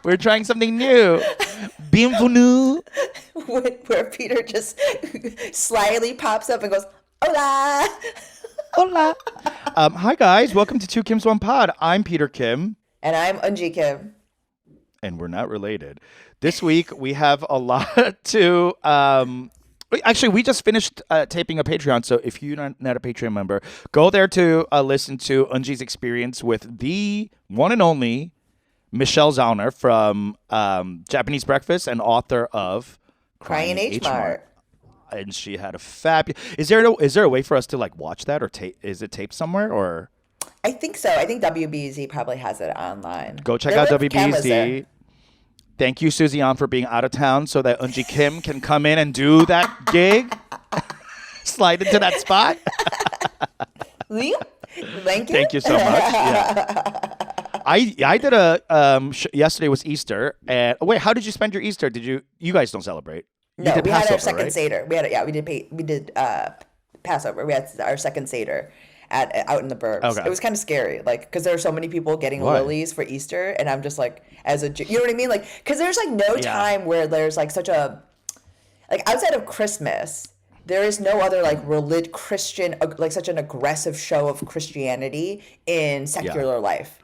We're trying something new. Bienvenue. Where Peter just slyly pops up and goes, "Hola," Hola. Hi, guys. Welcome to Two Kims, One Pod. I'm Peter Kim, and I'm Eunji Kim. and we're not related. This week, we have a lot to... Actually, we just finished taping a Patreon, so if you're not a Patreon member, go there to listen to Eunji's experience with the one and only Michelle Zauner from Japanese Breakfast and author of Crying Crying H H Mart. Mart. And she had a fabulous... Is there a way for us to like watch that or tape? Is it taped somewhere or I think so. I think WBZ probably has it online. go check There out were cameras there. WBZ? Thank you, Susie An, for being out of town so that Eunji Kim can come in and do that gig. Slide into that spot. Thank you. Thank you so much. Yeah. I did yesterday was Easter. And wait, how did you spend your Easter? You guys don't celebrate? You No, did we had our Passover, second right? Seder. We did Passover. We had our second Seder out in the burbs. Okay. It was kind of scary, like because there are so many people getting Why? lilies for Easter, and I'm just like, you know what I mean, like because there's like no Yeah. time where there's like such a like outside of Christmas. There is no other like Christian like such an aggressive show of Christianity in secular life.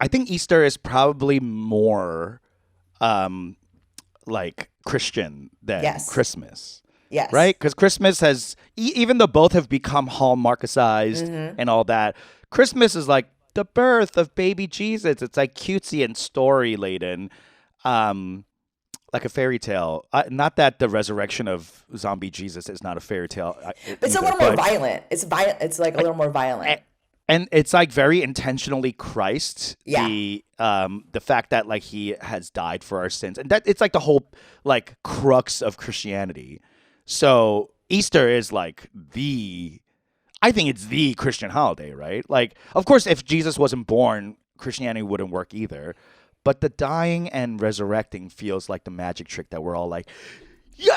I think Easter is probably more like Christian than Yes. Christmas. Yes. Right? Because Christmas has, even though both have become hallmarkicized and all that, Christmas is like the birth of baby Jesus. It's like cutesy and story laden, like a fairy tale. Not that the resurrection of zombie Jesus is not a fairy tale. It's a little more violent. It's violent. It's like a little more violent. And it's like very intentionally Christ. Yeah. The fact that like he has died for our sins, and that it's like the whole like crux of Christianity. So Easter is like I think it's the Christian holiday, right? Like, of course, if Jesus wasn't born, Christianity wouldn't work either. But the dying and resurrecting feels like the magic trick that we're all like, yeah,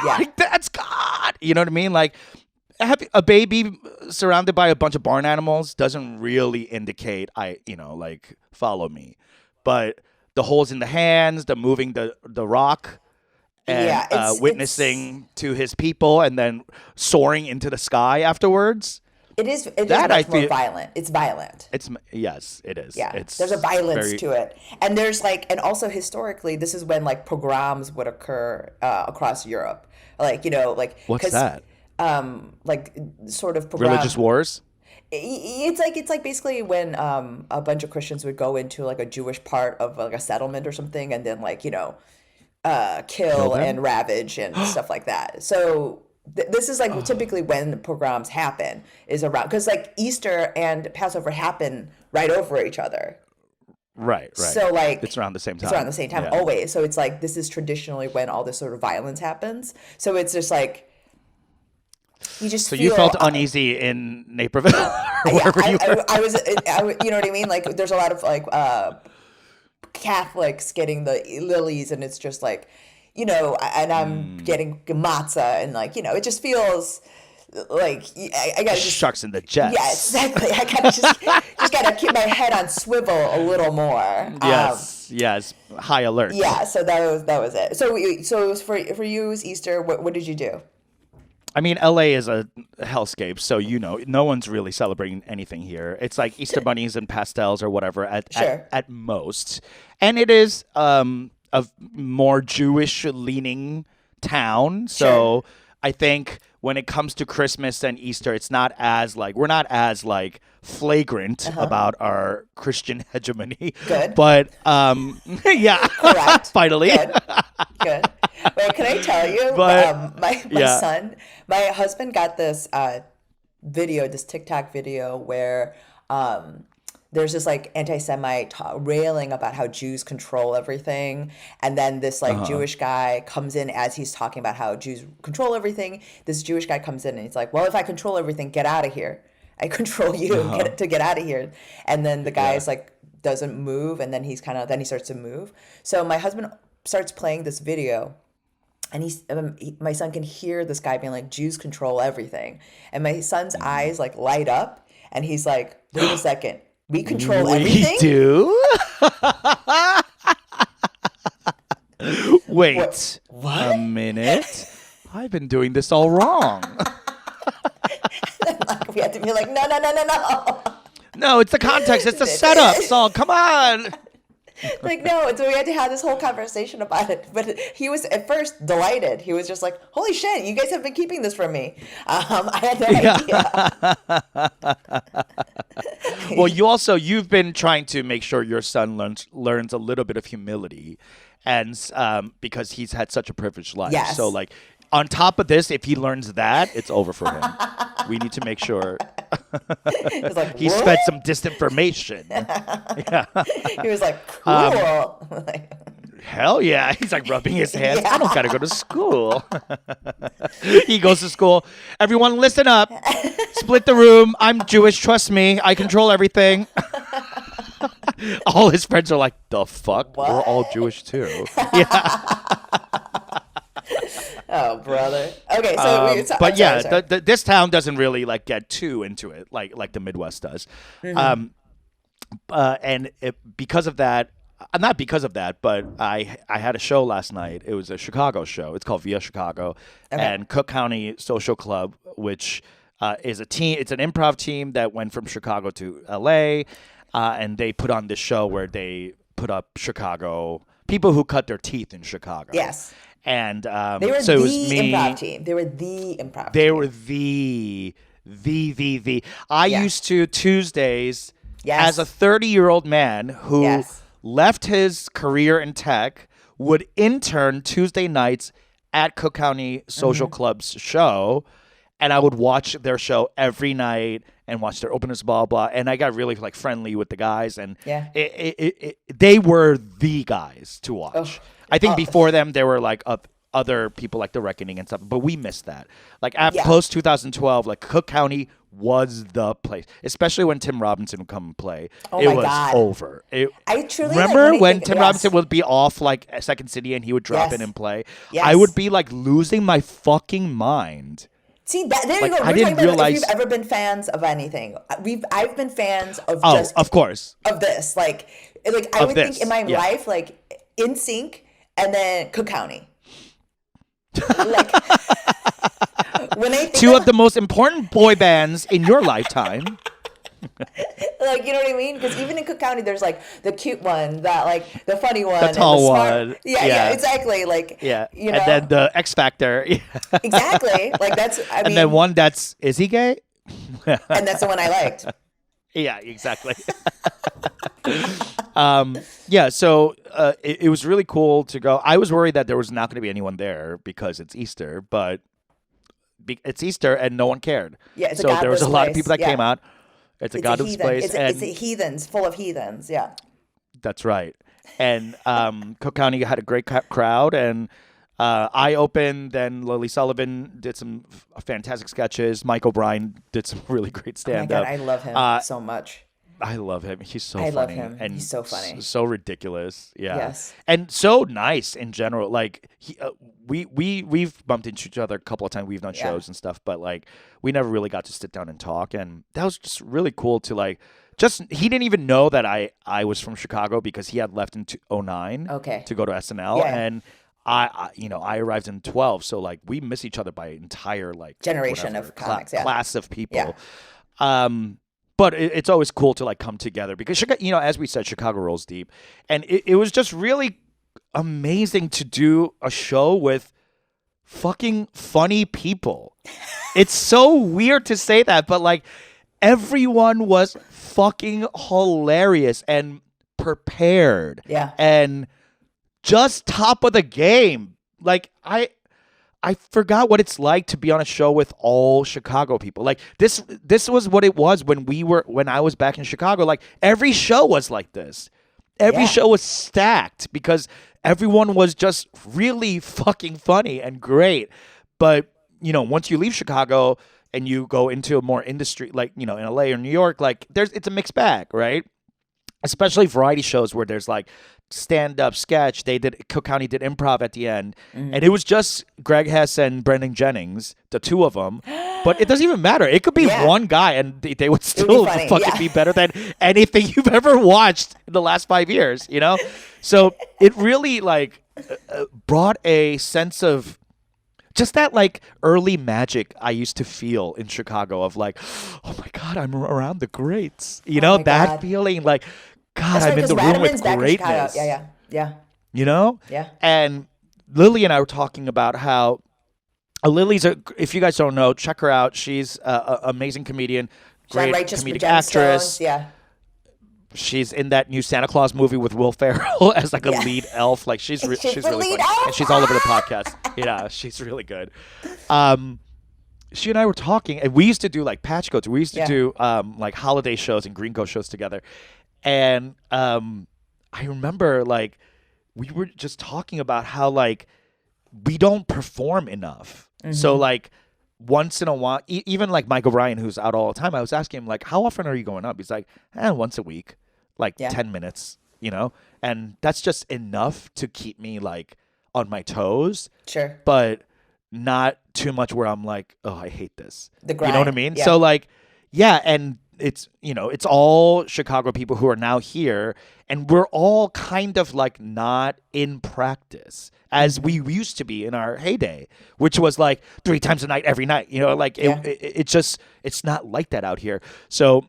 Yeah. like that's God. You know what I mean? Like, a baby surrounded by a bunch of barn animals doesn't really indicate like follow me. But the holes in the hands, the moving the rock, and Yeah, witnessing to his people, and then soaring into the sky afterwards. It is That I much more feel- violent. It's violent. Yes, it is. Yeah, It's there's a violence very- to it, and there's like, and also historically, this is when like pogroms would occur across Europe, like like What's 'cause, that? like sort of pogrom. Religious wars? It's like basically when a bunch of Christians would go into like a Jewish part of like a settlement or something, and then like kill them? and ravage and stuff like that. So this is like typically when pogroms happen is around because like Easter and Passover happen right over each other. Right. So like it's around the same time. It's around the same time Yeah. always. So it's like this is traditionally when all this sort of violence happens. So it's just like you just So feel, you felt uneasy in Naperville, or wherever you were. I was, you know what I mean? Like, there's a lot of like Catholics getting the lilies, and it's just like, and I'm getting matzah, and like, it just feels like I gotta just Sharks in the jets. yeah, exactly. I gotta just gotta keep my head on swivel a little more. Yes. High alert. Yeah. So that was it. So it was for you. It was Easter. What did you do? I mean, LA is a hellscape, so no one's really celebrating anything here. It's like Easter bunnies and pastels or whatever at most, and it is a more Jewish leaning town. So Sure. I think when it comes to Christmas and Easter, it's not as like we're not as like flagrant about our Christian hegemony. Good. But yeah, Correct. finally. Good. Wait, can I tell you? But- My yeah. my husband got this this TikTok video where there's this like anti-Semite railing about how Jews control everything, and then this like Jewish guy comes in as he's talking about how Jews control everything. This Jewish guy comes in and he's like, "Well, if I control everything, get out of here. I control you. Get out of here." And then the guy's like doesn't move, and then he starts to move. So my husband starts playing this video. And my son can hear this guy being like, "Jews control everything," and my son's eyes like light up, and he's like, "Wait a second, we control We everything." do. Wait a What? minute. I've been doing this all wrong. Like, we had to be like, no, no, no, no, no. No, it's the context. It's the setup song. Come on. Like, no. And so we had to have this whole conversation about it. But he was at first delighted. He was just like, holy shit, you guys have been keeping this from me. I had no idea. Well, you've been trying to make sure your son learns a little bit of humility, and because he's had such a privileged life. Yes. So like, on top of this, if he learns that, it's over for him. We need to make sure It's like, he what? fed some disinformation. Yeah. He was like, cool. Like, Hell yeah. He's like rubbing his hands. I don't got to go to school. He goes to school. Everyone, listen up. Split the room. I'm Jewish. Trust me. I control everything. All his friends are like, the fuck? What? We're all Jewish too. oh, brother. Okay, so But I'm yeah, sorry. this town doesn't really like get too into it like the Midwest does. Because of that, not because of that, but I had a show last night. It was a Chicago show. It's called Via Chicago, and Cook County Social Club, which is a team. It's an improv team that went from Chicago to LA, and they put on this show where they put up Chicago people who cut their teeth in Chicago. Yes. And They were so the it was me. improv team. They were the improv They team. were the. I Yeah. used to Tuesdays Yes. as a 30-year-old man who Yes. left his career in tech, would intern Tuesday nights at Cook County Social Mm-hmm. Club's show, and I would watch their show every night and watch their openers, blah blah. And I got really like friendly with the guys, and Yeah. they were the guys to watch. Oh. I think before them there were like other people like The Reckoning and stuff, but we missed that. Like Yeah. post 2012, like Cook County was the place, especially when Tim Robinson would come and play. Oh It my was God. over. I truly Remember like, when I think- Tim yes. Robinson would be off like at Second City and he would drop Yes. in and play? Yes. I would be like losing my fucking mind. See that there Like, you go. I We're didn't talking about if realize- you've ever been fans of anything. I've been fans of Oh, just of course. of this. Like I Of would this, think in my yeah. life, like In Sync and then Cook County. Like when I think Two of the most important boy bands in your lifetime. like you know what I mean? Because even in Cook County, there's like the cute one, that like the funny one, The tall and the smart, one. Yeah, Yeah. exactly. Like Yeah. you know, And then the X Factor. exactly. Like that's I mean, And then one that's, is he gay? and that's the one I liked. Yeah, exactly. Yeah, so it was really cool to go. I was worried that there was not going to be anyone there because it's Easter, but it's Easter and no one cared. Yeah, it's a so there was a godless lot of place. people that Yeah. came out. It's a It's godless heathen. place. It's a heathens, full of heathens. Yeah. That's right. And Cook County had a great crowd, and I opened. Then Lily Sullivan did some fantastic sketches. Mike O'Brien did some really great Oh my stand God, up. I love him so much. I love him. He's so I funny. love him. And He's so funny. so ridiculous. Yeah. Yes. And so nice in general. Like we've bumped into each other a couple of times. We've done Yeah. shows and stuff, but like we never really got to sit down and talk. And that was just really cool to like. Just he didn't even know that I was from Chicago because he had left in 2009 Okay. to go to SNL, Yeah. and I arrived in 12, so like we miss each other by an entire like Generation whatever, of comics, yeah. class of people. Yeah. But it's always cool to like come together because Chicago, as we said, Chicago rolls deep, and it was just really amazing to do a show with fucking funny people. It's so weird to say that, but like everyone was fucking hilarious and prepared. Yeah. And just top of the game. Like I forgot what it's like to be on a show with all Chicago people. Like this was what it was when I was back in Chicago. Like every show was like this. Every Yeah. show was stacked because everyone was just really fucking funny and great. But, once you leave Chicago and you go into a more industry like, in LA or New York, like it's a mixed bag, right? Especially variety shows where there's like stand-up sketch. Cook County did improv at the end, and it was just Greg Hess and Brendan Jennings, the two of them. But it doesn't even matter. It could be Yeah. one guy, and they would still funny, fucking yeah. be better than anything you've ever watched in the last 5 years. So it really like brought a sense of just that like early magic I used to feel in Chicago of like, oh my God, I'm around the greats. You Oh know, my that God. feeling like, God, That's right, I'm in because the room with Radaman's back in Chicago. Yeah, greatness, yeah, yeah, you know? yeah. And Lily and I were talking about how Lily's if you guys don't know, check her out. She's an amazing comedian, She's on great Righteous comedic Gemstones. actress. Yeah, She's in that new Santa Claus movie with Will Ferrell as like a yeah. lead elf. Like She's she's the really lead funny, and elf. she's all over the podcast. Yeah, she's really good. Um, she and I were talking, and we used to do like patch codes. We used to Yeah. do like holiday shows and Green Coat shows together. And I remember like we were just talking about how like we don't perform enough. So Mm-hmm. like once in a while, even like Mike O'Brien, who's out all the time, I was asking him like, how often are you going up? He's like, once a week, like Yeah. 10 minutes, and that's just enough to keep me like on my toes, Sure. but not too much where I'm like, oh, I hate this. The You know what I grind. mean? Yeah. So like, yeah, and it's all Chicago people who are now here, and we're all kind of like not in practice as we Mm-hmm. used to be in our heyday, which was like 3 times a night every night. Like Yeah. it's not like that out here. So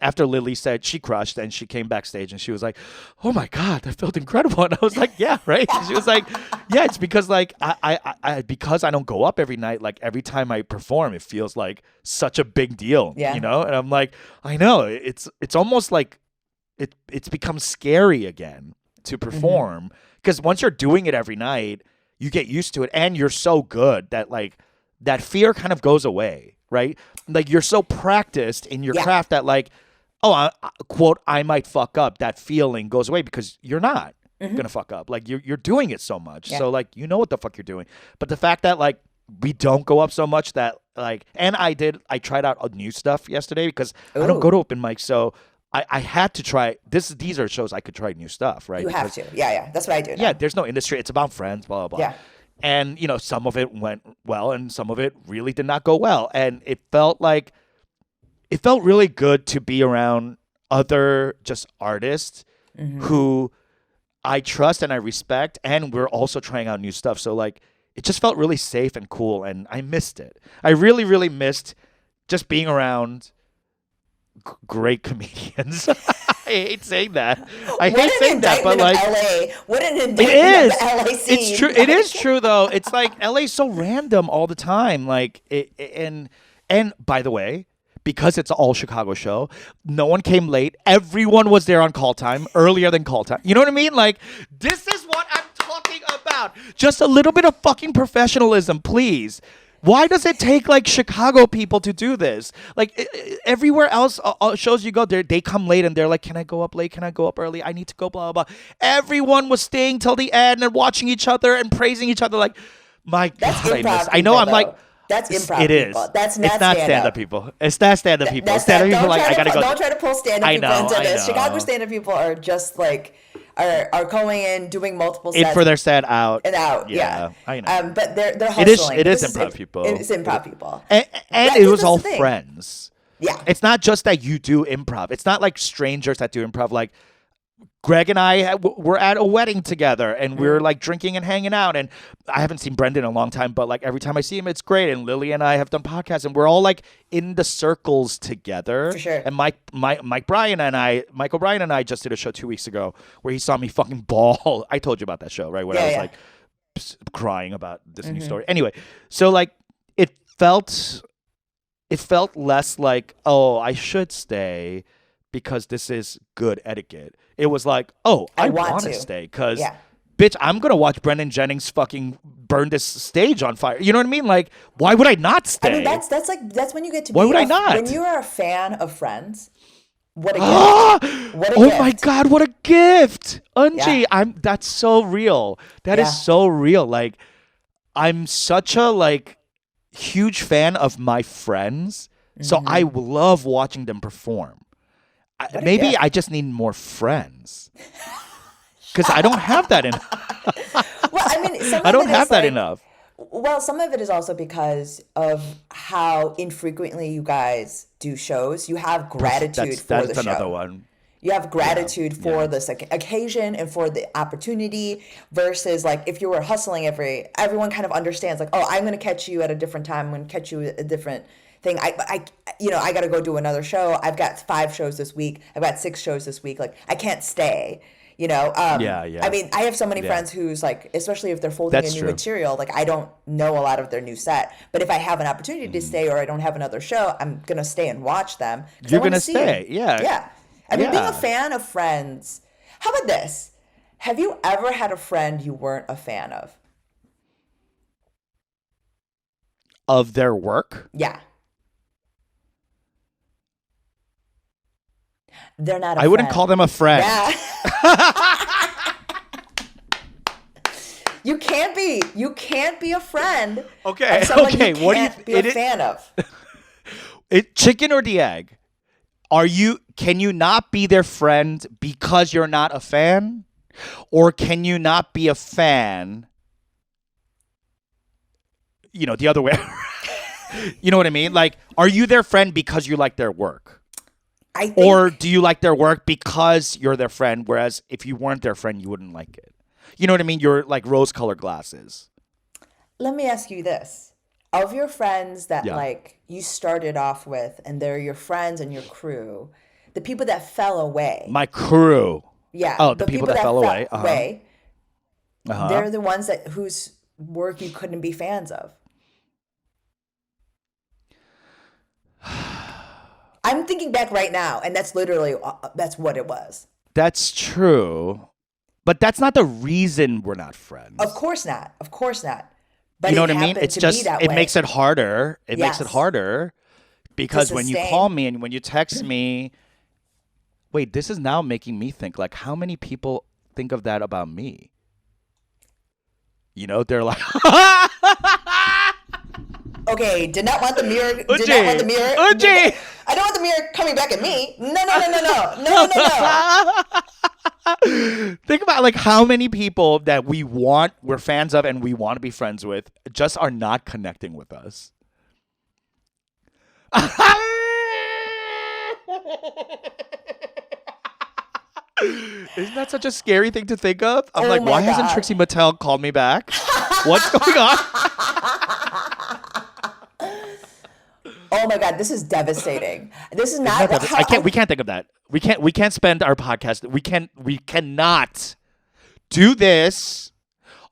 after Lily said she crushed and she came backstage and she was like, "Oh my God, that felt incredible." And I was like, "Yeah, right." She was like, "Yeah, it's because like because I don't go up every night. Like every time I perform, it feels like such a big deal, Yeah. And I'm like, I know it's almost like it's become scary again to Mm-hmm. perform because once you're doing it every night, you get used to it and you're so good that like that fear kind of goes away, right? Like you're so practiced in your Yeah. craft that like, oh, quote, I might fuck up. That feeling goes away because you're not Mm-hmm. gonna fuck up. Like you're doing it so much, Yeah. so like you know what the fuck you're doing. But the fact that like we don't go up so much that like, and I tried out new stuff yesterday because I don't go Ooh, to open mic, so I had to try this. These are shows I could try new stuff, right? you have Because to. Yeah, yeah. That's what I do yeah, now. there's no industry. It's about friends, blah blah blah. Yeah. And some of it went well, and some of it really did not go well, and it felt really good to be around other just artists Mm-hmm. who I trust and I respect, and we're also trying out new stuff. So like, it just felt really safe and cool, and I missed it. I really, really missed just being around great comedians. I hate saying that. I What hate an saying that, but indictment of like, LA. What an it indictment of the is. LA It's scene. true. It is true though. It's like LA's so random all the time. Like and by the way, because it's an all Chicago show, no one came late. Everyone was there on call time, earlier than call time. You know what I mean? Like this is what I'm talking about. Just a little bit of fucking professionalism, please. Why does it take like Chicago people to do this? Like everywhere else, shows you go there, they come late and they're like, "Can I go up late? Can I go up early? I need to go." Blah blah blah. Everyone was staying till the end and watching each other and praising each other. Like, my That's God, I miss. improv I know. people, I'm like, though. That's improv it people. is. That's It's not not stand stand up up. people. It's not stand up people. That's Stand that. up people Don't like try I to gotta go. don't try to pull stand up I people know. into I this. Chicago know. stand up people are just like are going in doing multiple In sets for their set out. and out. Yeah. Yeah, I know. But they're It is. hustling. It But is this is improv people. it's improv people. And That, it was that's all the thing. friends. Yeah. It's not just that you do improv. It's not like strangers that do improv. Like Greg and I were at a wedding together, and we were Mm, like drinking and hanging out. And I haven't seen Brendan in a long time, but like every time I see him, it's great. And Lily and I have done podcasts, and we're all like in the circles together. for sure. And Mike O'Brien and I just did a show 2 weeks ago where he saw me fucking bawl. I told you about that show, right? Where I Yeah. was Yeah. like crying about this new Hmm. story. Anyway, so like it felt it felt less like, oh, I should stay because this is good etiquette. It was like, oh, I I want want to to. stay because, Yeah. bitch, I'm going to watch Brendan Jennings fucking burn this stage on fire. You know what I mean? Like, why would I not I mean, stay? that's when you get to Why be would I when not? you are a fan of Friends. What a gift! Ah! What a Oh my gift! God, what a gift. Yeah. Eunji, that's so real. That is Yeah. so real. Like, I'm such a like huge fan of my friends. So I Hmm. love watching them perform. What a Maybe gift! I just need more friends because I don't have that in. Well, I mean, some I of don't it is have that like, enough. well, some of it is also because of how infrequently you guys do shows. You have gratitude for the That's another show. one. You have Yeah. gratitude for Yeah. this occasion and for the opportunity versus like if you were hustling everyone kind of understands like, oh, I'm going to catch you at a different time. I'm going to catch you at a different thing. I got to go do another show. I've got 5 shows this week. I've got 6 shows this week. Like I can't stay, Yeah. I Yeah. mean, I have so many Yeah. friends who's like, especially if they're folding in That's new true. material, like I don't know a lot of their new set. But if I have an opportunity to Mhm. stay or I don't have another show, I'm gonna stay and watch them because I You're want to gonna see. stay. Yeah. Yeah. I mean, being a Yeah. fan of Friends. How about this? Have you ever had a friend you weren't a fan of? Of their work. Yeah. They're not a I wouldn't call friend. them a friend. Yeah. You can't be a friend of Okay. someone you Okay. What do you? can't be a fan of. It chicken or the egg? Can you not be their friend because you're not a fan? Or can you not be a fan, the other way? You know what I mean? Like, are you their friend because you like their work? I Or think do you like their work because you're their friend, whereas if you weren't their friend, you wouldn't like it? You know what I mean? You're like rose-colored glasses. let me ask you this. Of your friends that Yeah. like you started off with and they're your friends and your crew, the people that fell away. My crew. Yeah, Oh, the the people people that that fell fell away. Uh-huh. away, Uh-huh. they're the ones that whose work you couldn't be fans of. I'm thinking back right now, and that's literally that's what it was. That's true. But that's not the reason we're not Of friends. course not. Of course not. But You know it what I mean? happened It's to be just that it makes way. it harder. It makes it Yes. harder To because when you call sustain. me and when you text me, wait, this is now making me think like how many people think of that about me? They're like Okay, did not want the mirror. Did not want the Uji, mirror. Uji. I don't want the mirror coming back at me. No, no, no, no, no, no, no, no. Think about like how many people that we're fans of and we want to be friends with just are not connecting with us. Isn't that such a scary thing to think of? I'm Oh like, why my hasn't god. Trixie Mattel called me back? What's going on? Oh my god, this is devastating. This is Isn't not that how I can't. We can't think of that. We can't spend our podcast. We cannot do this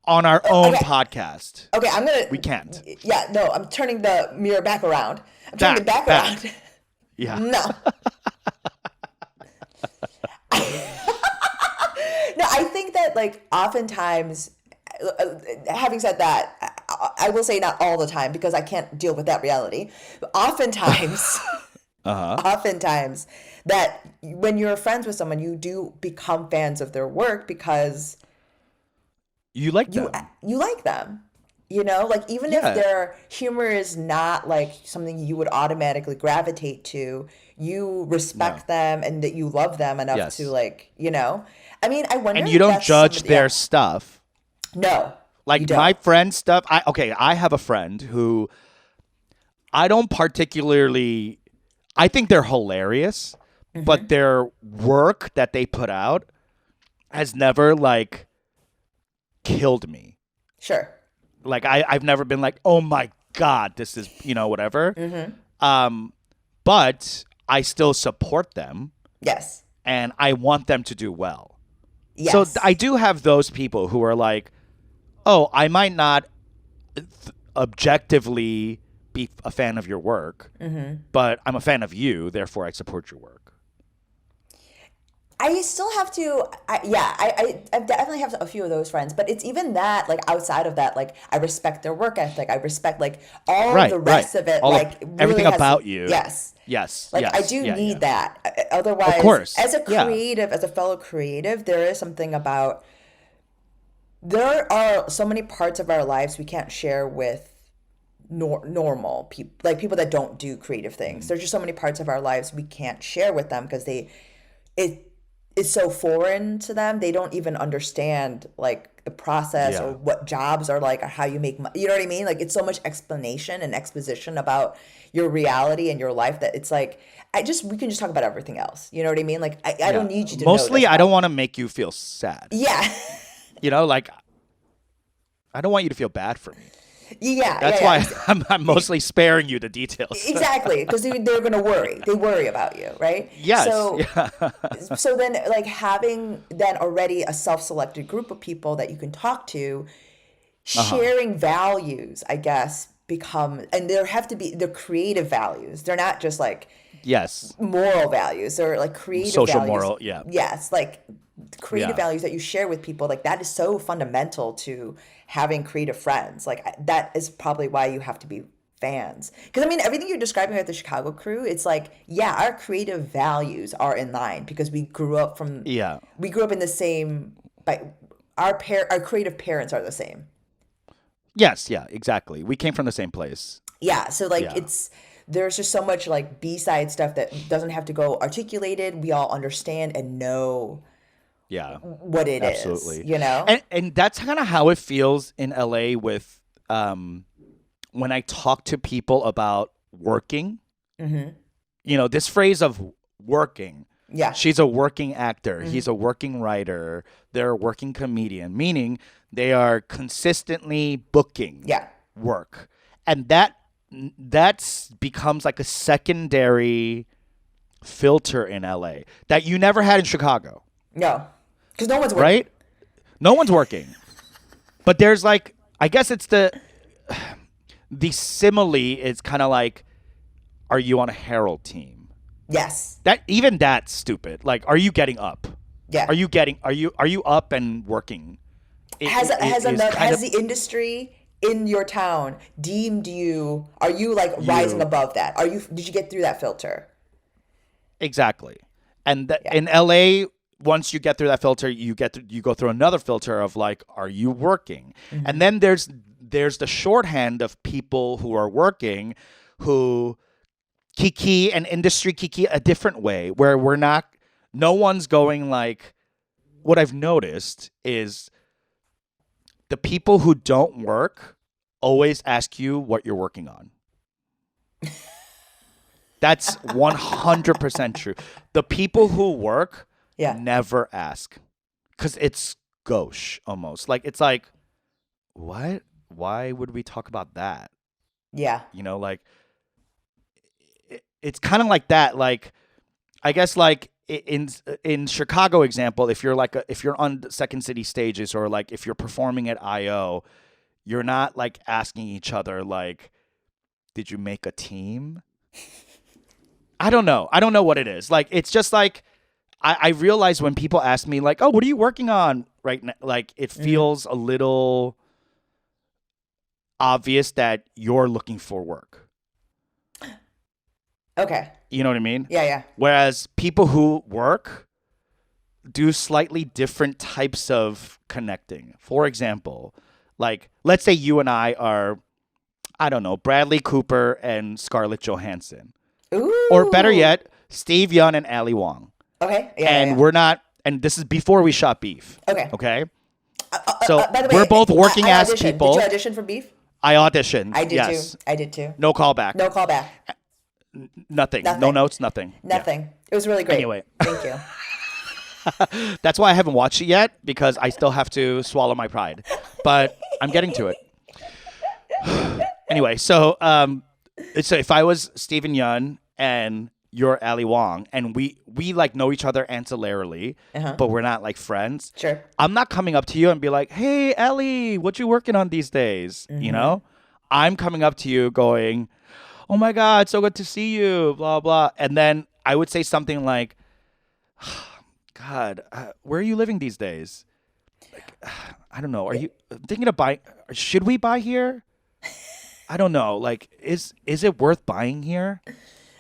on our own okay. podcast. Okay, I'm gonna. We can't. Yeah, no, I'm turning the mirror back around. I'm turning it back Back. around. Yeah. No. No, I think that like oftentimes, having said that, I will say not all the time because I can't deal with that reality. But oftentimes, Uh-huh. oftentimes that when you're friends with someone, you do become fans of their work because You like you them. you like them. Like even if Yeah. their humor is not like something you would automatically gravitate to, you No. respect them and that you love them enough to Yes. I mean, I wonder And you if don't that's some judge of their yeah. stuff. No, you Like my don't. friend stuff. I have a friend who I don't particularly I think they're hilarious, but their work that they put out has never like killed me. Sure. Like I've never been like, oh my God, this is whatever. Um, but I still support them Yes. and I want them to do well. So Yes. I do have those people who are like, oh, I might not objectively be a fan of your work, but I'm a fan of you, therefore I support your work. I still have to, I definitely have a few of those friends, but it's even that, like, outside of that, like, I respect their work ethic. I respect, like, all of Right, the right. rest of it, All of like, really everything has, about you. yes. Yes. Like, I Yes. do Yeah. need Yeah. that. Of Otherwise, course. as a Yeah. creative, as a fellow creative, there is something about, there are so many parts of our lives we can't share with normal people, like people that don't do creative things. There's just so many parts of our lives we can't share with them because it is so foreign to them. They don't even understand like the process or Yeah. what jobs are like or how you make money. You know what I mean? Like it's so much explanation and exposition about your reality and your life that it's like we can just talk about everything else. You know what I mean? Like I Yeah. don't need you to know Mostly, this I don't about. want to make you feel sad. Yeah. Like I don't want you to feel bad for me. Yeah, yeah, That's yeah. why I'm mostly sparing you the details. Exactly, because they're going to worry. They worry about you, right? Yes. So Yeah. so then like having then already a self-selected group of people that you can talk to, Uh-huh. sharing values, I guess, become, and there have to be, they're creative values. They're not just like Yes. moral values. They're like creative Social values. moral. Yeah. Yes, like creative Yeah. values that you share with people. Like that is so fundamental to having creative friends. Like that is probably why you have to be fans. Because I mean, everything you're describing at the Chicago crew, it's like, yeah, our creative values are in line because Yeah. we grew up in the same, but our creative parents are the same. Yes. Yeah. Exactly. We came from the same place. Yeah, so like Yeah. there's just so much like B-side stuff that doesn't have to go articulated. We all understand and know Yeah. what it is, Absolutely. you know? And that's kind of how it feels in LA with when I talk to people about working. Mm-hmm. This phrase of working. Yeah. She's a working actor. Mm-hmm. He's a working writer. They're a working comedian, meaning they are consistently booking Yeah. work. And that's becomes like a secondary filter in LA that you never had in Chicago, No. Because no one's working. right? No one's working. But there's like I guess it's the simile is kind of like, are you on a Herald team? Yes. That's stupid. Like, are you getting up? Yeah. Are you up and working? It is kind Has of the industry in your town deemed you, are you like rising you above that? Did you get through that filter? exactly. And Yeah. in LA, once you get through that filter, you go through another filter of like, are you working? Mm-hmm. And then there's the shorthand of people who are working, who kiki and industry kiki a different way, where no one's going like. What I've noticed is the people who don't work always ask you what you're working on. That's 100% true. The people who work Yeah. never ask because it's gauche almost. Like, it's like, what? Why would we talk about that? Yeah. Like, it's kind of like that. Like, I guess like in Chicago example, if you're on Second City stages or like if you're performing at IO, you're not like asking each other like, did you make a team? I don't know. I don't know what it is. Like, it's just like I realize when people ask me like, oh, what are you working on right now? Like, it Mm-hmm. feels a little obvious that you're looking for work. Okay. You know what I mean? Yeah, yeah. Whereas people who work do slightly different types of connecting. For example, like let's say you and I are, I don't know, Bradley Cooper and Scarlett Johansson. Or better Ooh. yet, Steve Yeun and Ali Wong. Okay. Yeah, yeah, And yeah. we're not, and this is before we shot Beef. Okay. Okay? So By the we're way, both working I ass auditioned. Did you people. audition for Beef? I auditioned. I did too. Yes. I did too. No callback. No callback. Nothing. No Nothing. notes, nothing. Yeah. Nothing. It was really great. Anyway. Thank you. That's why I haven't watched it yet, because I still have to swallow my pride. But I'm getting to it. Anyway, so if I was Stephen Yun and you're Ali Wong, and we like know each other ancillarily, Uh-huh. but we're not like friends, Sure. I'm not coming up to you and be like, "Hey, Ali, what you working on these days?" You know? I'm coming up to you going, "Oh my God, so good to see you," blah blah. And then I would say something like, God, where are you living these days? Like, I don't know. Are you thinking of buying? Should we buy here? I don't know. Like, is it worth buying here?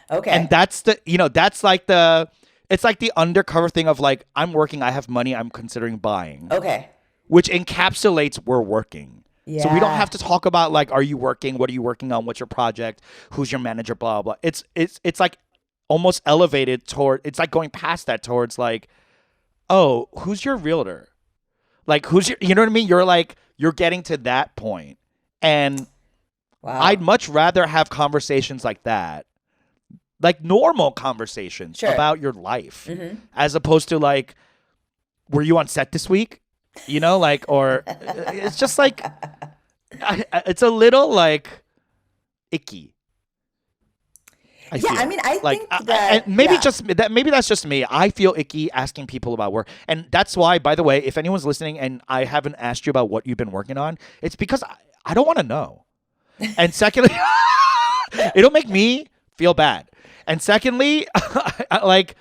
Okay. And that's it's like the undercover thing of like, I'm working, I have money, I'm considering buying, Okay. which encapsulates we're working. So we don't Yeah. have to talk about like, are you working? What are you working on? What's your project? Who's your manager? Blah blah. It's like almost elevated toward. It's like going past that towards like, oh, who's your realtor? Like, who's your, you know what I mean? You're like, you're getting to that point. And I'd Wow. much rather have conversations like that, like normal conversations Sure. about your life, Hmm. as opposed to like, were you on set this week? You know, like, or it's just like, it's a little like icky. I Yeah, I feel mean, I like, think and that, maybe yeah. just that. Maybe that's just me. I feel icky asking people about work, and that's why. By the way, if anyone's listening and I haven't asked you about what you've been working on, it's because I don't want to know. And secondly, it'll make me feel bad. And secondly, like,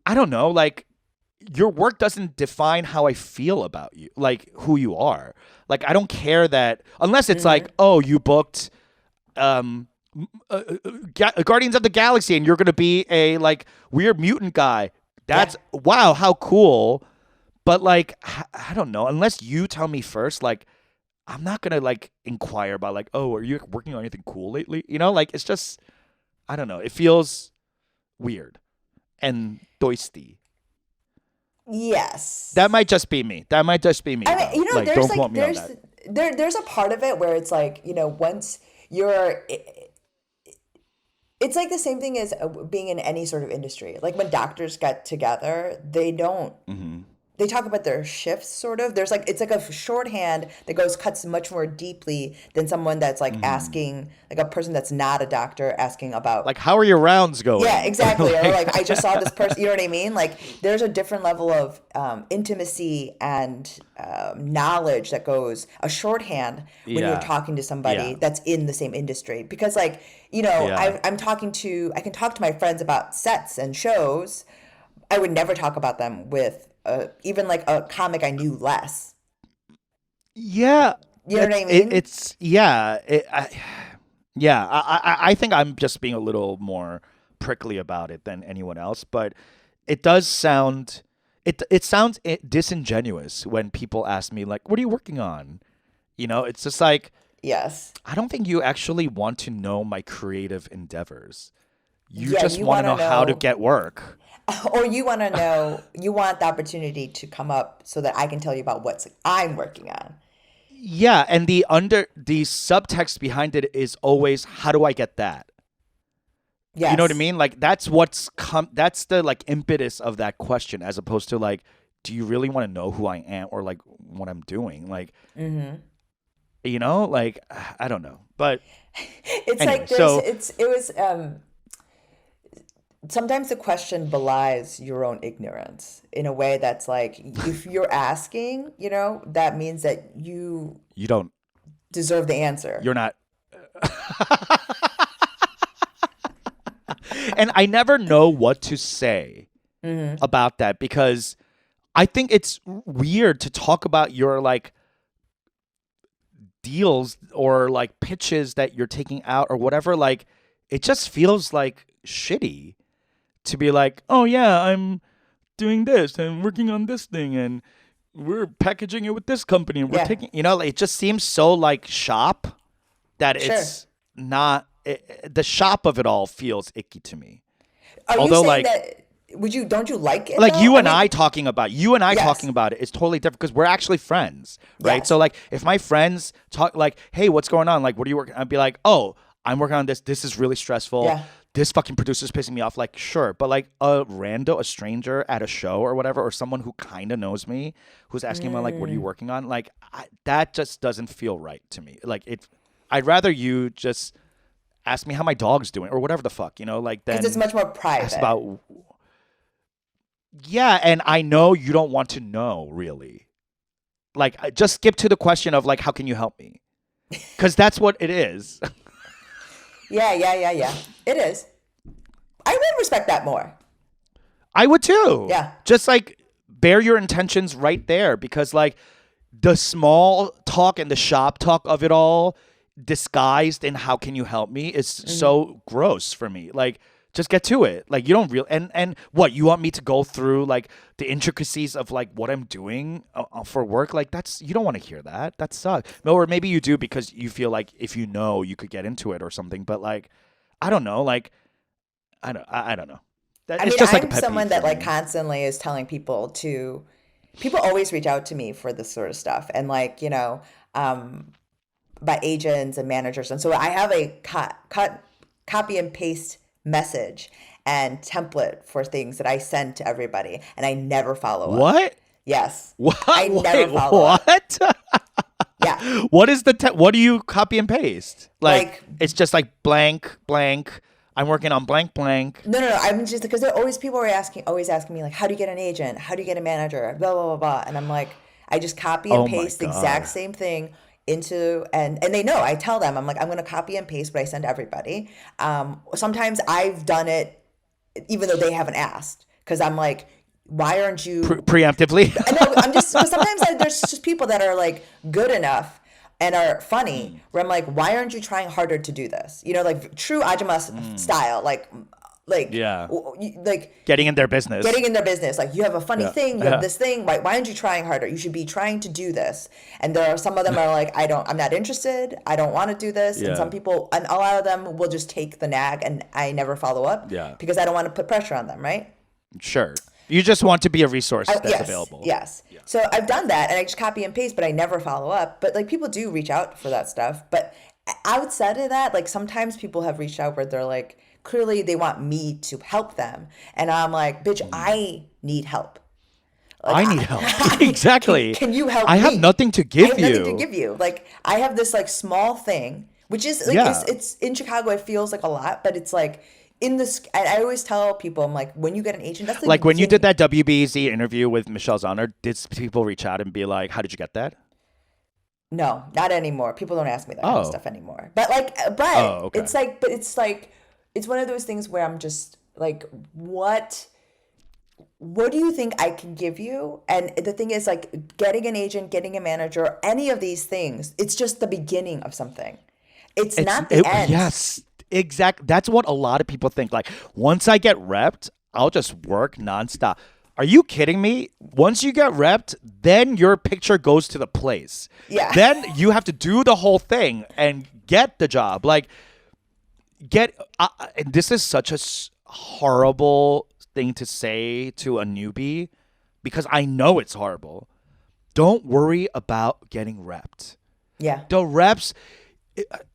I don't know, like, your work doesn't define how I feel about you, like who you are. Like, I don't care that unless it's like, Hmm. oh, you booked Guardians of the Galaxy and you're gonna be a like weird mutant guy. Yeah. That's wow, how cool. But like, I don't know. Unless you tell me first, like, I'm not gonna like inquire about like, oh, are you working on anything cool lately? You know, like it's just, I don't know. It feels weird and doisty. That Yes. might just be me. That might just be me I mean, though. Like, there's don't like quote me on that. there's a part of it where it's like, once you're it's like the same thing as being in any sort of industry. Like when doctors get together, Hmm. they talk about their shifts sort of. There's like it's like a shorthand that goes cuts much more deeply than someone that's like Hmm. asking, like a person that's not a doctor asking about. Like, how are your rounds Yeah, going? Or exactly. Or like like, I just saw this person. You know what I mean? Like there's a different level of intimacy and knowledge that goes a shorthand when you're yeah, talking to somebody yeah, that's in the same industry. Because like yeah. I can talk to my friends about sets and shows. I would never talk about them with even like a comic I knew less. Yeah, You know what I mean? it's yeah, yeah. I think I'm just being a little more prickly about it than anyone else, but it does sound it sounds disingenuous when people ask me like, "What are you working on?" You know, it's just like Yes. I don't think you actually want to know my creative endeavors. You Yeah, just you want to want to know how to know. get work. Or you want to know, you want the opportunity to come up so that I can tell you about what I'm working on. Yeah, and the subtext behind it is always how do I get that? You know what I Yes. mean? Like that's the like impetus of that question as opposed to like do you really want to know who I am or like what I'm doing? Like, Hmm. you know, like I don't know. But It's anyway, like so it was, sometimes the question belies your own ignorance in a way that's like, if you're asking, that means that you you don't deserve the answer. you're not and I never know what to say Hmm. about that because I think it's weird to talk about your like deals or like pitches that you're taking out or whatever. Like it just feels like shitty to be like, oh yeah, I'm doing this and working on this thing and we're packaging it with this company and we're Yeah, taking, you know, like, it just seems so like shop that sure. it's not, the shop of it all feels icky to me. Are you Although saying like, that, don't you like it like though? you I and mean, I talking about you and I talking yes, about it is totally different because we're actually friends, right? So yes. like if my friends talk like, "Hey, what's going on? Like, what are you working?" I'd be like, "Oh, I'm working on this. This is really stressful. Yeah. This fucking producer's pissing me off." Like, sure, but like a stranger at a show or whatever, or someone who kind of knows me, who's asking me like, "What are you Mm. working on?" Like, that just doesn't feel right to me. Like it, I'd rather you just ask me how my dog's doing or whatever the fuck, you know, like Because it's then much more ask private. about yeah, and I know you don't want to know really. Like, just skip to the question of like, how can you help me? Because that's what it is. Yeah, yeah, yeah, yeah. It is. I would respect that more. I would too. Yeah. Just like bear your intentions right there, because like the small talk and the shop talk of it all, disguised in how can you help me, is Hmm. so gross for me. Like, just get to it. Like, you don't real and what you want me to go through like the intricacies of like what I'm doing for work. Like, that's, you don't want to hear that. That sucks. No, or maybe you do because you feel like if you know you could get into it or something. But like, I don't know. Like, I don't know. That I it's mean, just like a I'm pet peeve someone for that like me. constantly is telling people to, people always reach out to me for this sort of stuff. And like, by agents and managers. And so I have a copy and paste message and template for things that I send to everybody, and I never follow up. What? Yes, I What? never Wait, follow up. what? Yeah, What is the what do you copy and paste? Like like it's just like blank blank. I'm working on blank blank. no, no, no. I'm just because there are always people are asking, always asking me like, how do you get an agent? How do you get a manager? Blah blah blah blah. And I'm like, I just copy and Oh my paste the exact god. same thing into, and they know. I tell them, I'm like, I'm going to copy and paste what I send everybody. Sometimes I've done it even though they haven't asked, because I'm like, why aren't you? Preemptively. I know, I'm just because sometimes there's just people that are like good enough and are funny Mm, where I'm like, why aren't you trying harder to do this? Like true Ajima mm, style, like yeah. like Getting in their business. getting in their business. Like, you have a funny Yeah. thing, you have Yeah. this thing. Why aren't you trying harder? You should be trying to do this. And there are some of them are like, I'm not interested. I don't want to do this. And some Yeah. people, and a lot of them will just take the nag, and I never follow up Yeah. because I don't want to put pressure on them, right? Sure. You just want to be a resource that's Yes, available. yes. So I've done that, and I just copy and paste, but I never follow up. But like, people do reach out for that stuff. But outside of that, like, sometimes people have reached out where they're like, clearly they want me to help them, and I'm like, bitch, Mm. I need help. Like, I need help. Exactly. can you help I have me? nothing to I give have nothing to you. give you. Like, I have this like small thing, which is like, Yeah. it's in Chicago. It feels like a lot, but it's like in this. And I always tell people, I'm like, when you get an agent, that's the Like when you did beginning. that WBZ interview with Michelle Zauner, did people reach out and be like, "How did you get that?" No, not anymore. People don't ask me that kind of Oh. stuff anymore. But like, Oh, but okay. it's like, it's one of those things where I'm just like, what do you think I can give you? And the thing is, like, getting an agent, getting a manager, any of these things, it's just the beginning of something. It's not the end. Yes, exact. That's what a lot of people think. Like once I get repped, I'll just work nonstop. Are you kidding me? Once you get repped, then your picture goes to the place. Yeah. Then you have to do the whole thing and get the job. Like get. And this is such a horrible thing to say to a newbie because I know it's horrible. Don't worry about getting repped. Yeah. The reps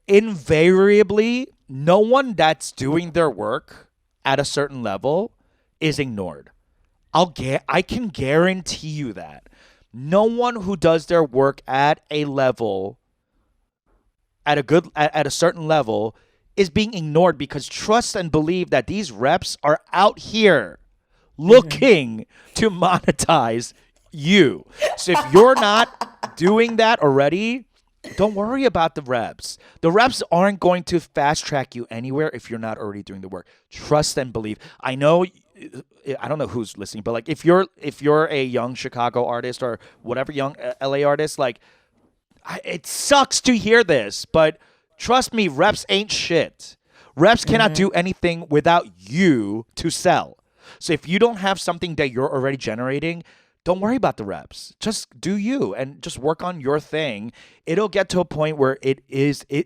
invariably no one that's doing their work at a certain level is ignored. I can guarantee you that. No one who does their work at a level at a certain level is being ignored because trust and believe that these reps are out here Hmm. looking to monetize you. So if you're not doing that already, don't worry about the reps. The reps aren't going to fast track you anywhere if you're not already doing the work. Trust and believe. I know I don't know who's listening, but like if you're a young Chicago artist or whatever young LA artist, like it sucks to hear this, but trust me, reps ain't shit. Reps cannot Hmm. do anything without you to sell. So if you don't have something that you're already generating, don't worry about the reps. Just do you and just work on your thing. It'll get to a point where it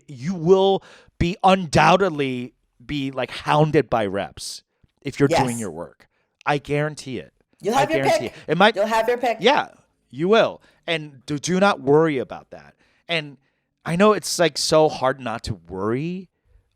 you will be undoubtedly be like hounded by reps if you're doing Yes. your work. I guarantee it. You'll I have your guarantee it. pick. It might You'll have your pick. yeah, you will. And do not worry about that. And I know it's like so hard not to worry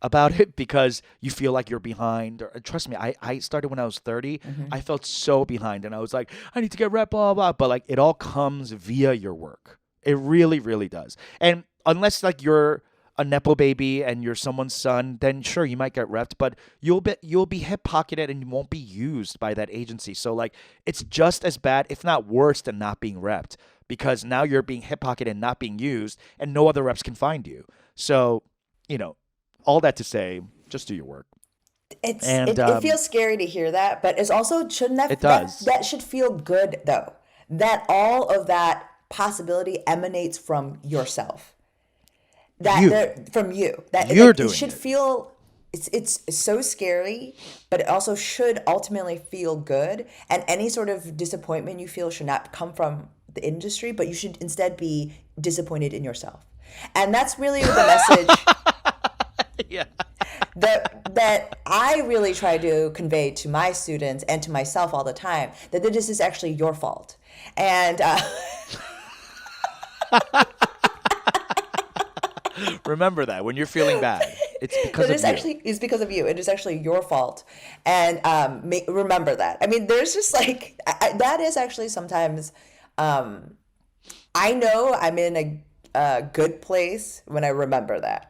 about it because you feel like you're behind. Or, trust me, I started when I was 30. Hmm. I felt so behind and I was like, I need to get rep, blah, blah, blah. But like it all comes via your work. It really, really does. And unless like you're a Nepo baby and you're someone's son, then sure you might get repped, but you'll be hip pocketed and you won't be used by that agency. So like it's just as bad, if not worse, than not being repped because now you're being hip pocketed and not being used, and no other reps can find you. So you know, all that to say, just do your work, and It feels scary to hear that, but it's also, shouldn't it that does. that should feel good though. That all of that possibility emanates from yourself. That You, there from you. That you're like, it doing should it. feel, it's so scary, but it also should ultimately feel good. And any sort of disappointment you feel should not come from the industry, but you should instead be disappointed in yourself. And that's really the message. Yeah. that I really try to convey to my students and to myself all the time, that this is actually your fault. And Remember that when you're feeling bad, it's because it of is you. actually is because of you. It is actually your fault, and remember that. I mean, there's just like that is actually sometimes. I know I'm in a good place when I remember that.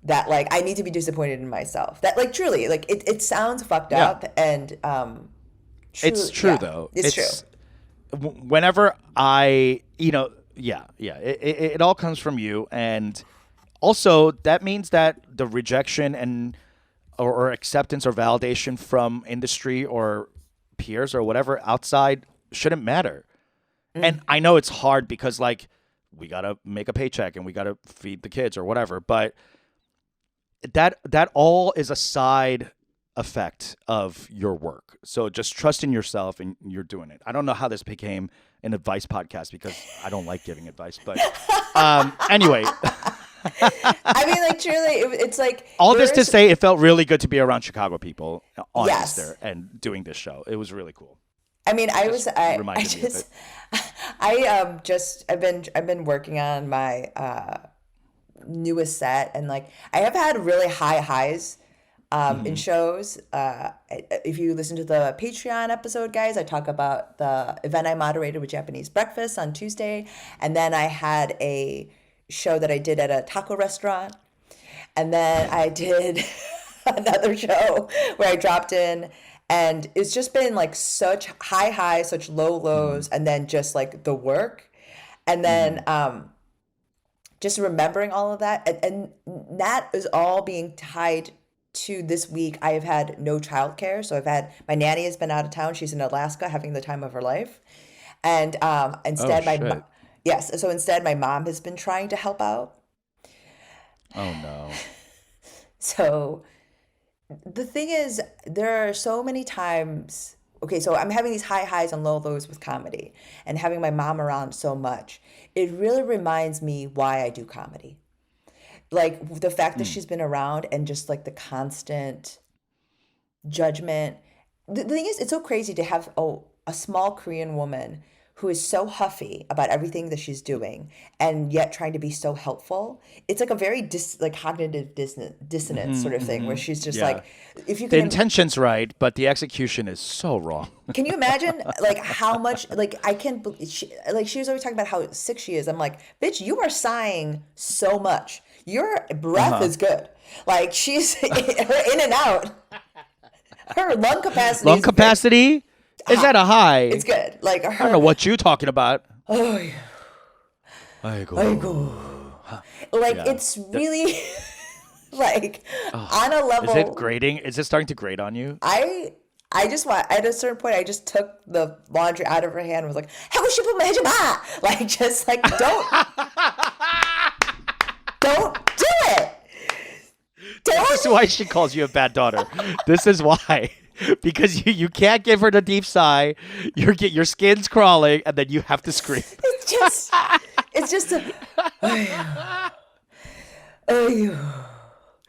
That like I need to be disappointed in myself. That like truly like it sounds fucked Yeah. up and It's true yeah, though. it's true. Whenever yeah. It all comes from you, and also that means that the rejection and or acceptance or validation from industry or peers or whatever outside shouldn't matter. And I know it's hard because like we gotta make a paycheck and we gotta feed the kids or whatever, but that all is a side effect of your work. So just trust in yourself and you're doing it. I don't know how this became an advice podcast because I don't like giving advice, but anyway, I mean, like truly, it's like all this to there's say, it felt really good to be around Chicago people on yes. Easter and doing this show. It was really cool. I mean, I Reminded me of just, it. I've been working on my newest set, and like I have had really high highs in shows. If you listen to the Patreon episode, guys, I talk about the event I moderated with Japanese Breakfast on Tuesday, and then I had a show that I did at a taco restaurant, and then I did another show where I dropped in. And it's just been like such high highs, such low lows, and then just like the work. And then just remembering all of that. And that is all being tied to this week. I have had no childcare. So my nanny has been out of town. She's in Alaska having the time of her life. And instead, Oh shit. yes. So instead, my mom has been trying to help out. Oh no. So the thing is, there are so many times. Okay, so I'm having these high highs and low lows with comedy, and having my mom around so much. It really reminds me why I do comedy. Like the fact that she's been around and just like the constant judgment. The thing is, it's so crazy to have a small Korean woman who is so huffy about everything that she's doing and yet trying to be so helpful. It's like a very like cognitive dissonance sort of thing where she's just Yeah. like, if you The can, intention's right, but the execution is so wrong. can you imagine like how much, like I can't believe, she was always talking about how sick she is. I'm like, bitch, you are sighing so much. Your breath is good. Like she's her in and out. Her lung capacity Lung is capacity? Is that a high? it's good. Like her, I don't know what you're talking about. oh, yeah. Aigo. Like Yeah. it's really like on a level. Is it grating? Is it starting to grate on you? I just want at a certain point I just took the laundry out of her hand and was like, how would she put my hijab? Like just like don't do it. This is why she calls you a bad daughter. This is why. Because you can't give her the deep sigh. Your skin's crawling, and then you have to scream. It's just a